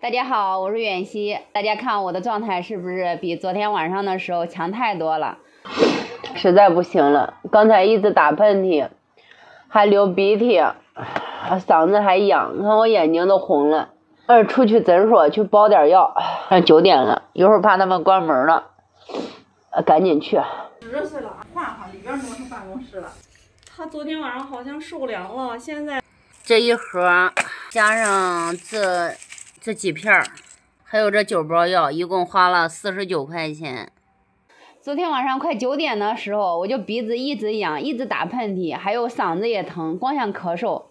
大家好，我是远熙。大家看我的状态是不是比昨天晚上的时候强太多了？实在不行了，刚才一直打喷嚏，还流鼻涕，嗓子还痒，看我眼睛都红了。出去诊所去包点药，9点了，一会儿怕他们关门了，赶紧去。10岁了，换里边挪成办公室了。他昨天晚上好像受凉了，现在这一盒加上这几片还有这9包药，一共花了49块钱。昨天晚上快9点的时候，我就鼻子一直痒，一直打喷嚏，还有嗓子也疼，光想咳嗽。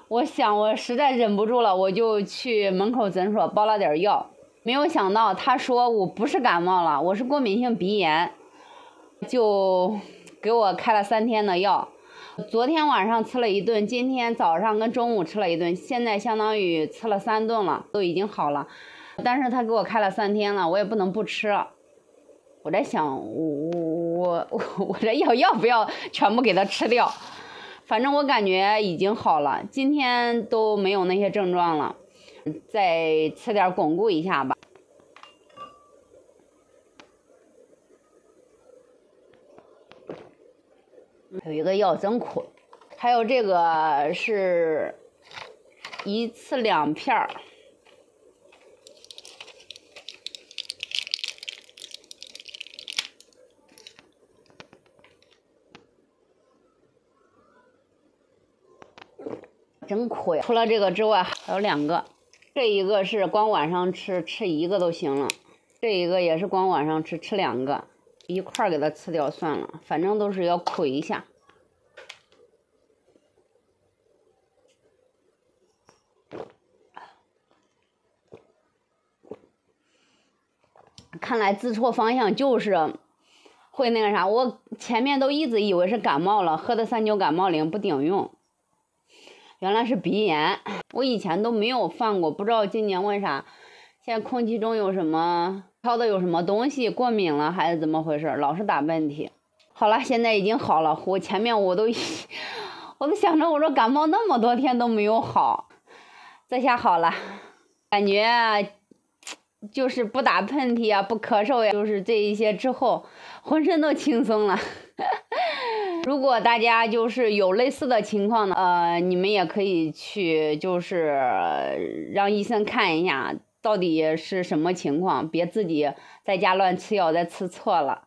我想我实在忍不住了，我就去门口诊所包了点药。没有想到他说我不是感冒了，我是过敏性鼻炎，就给我开了3天的药。昨天晚上吃了1顿，今天早上跟中午吃了1顿，现在相当于吃了3顿了，都已经好了。但是他给我开了3天了，我也不能不吃。我在想，我这药要不要全部给他吃掉？反正我感觉已经好了，今天都没有那些症状了，再吃点巩固一下吧。有一个药真苦，还有这个是1次2片。真苦呀！除了这个之外，还有2个，这一个是光晚上吃1个都行了，这一个也是光晚上吃2个，一块给它吃掉算了，反正都是要苦一下。看来治错方向就是会那个啥，我前面都一直以为是感冒了，喝的39感冒灵不顶用。原来是鼻炎，我以前都没有犯过，不知道今年为啥，现在空气中有什么飘的有什么东西过敏了还是怎么回事，老是打喷嚏。好了，现在已经好了，我前面我都想着我说感冒那么多天都没有好，这下好了，感觉就是不打喷嚏啊，不咳嗽呀，就是这一些之后浑身都轻松了。如果大家就是有类似的情况呢，你们也可以去就是让医生看一下到底是什么情况，别自己在家乱吃药再吃错了。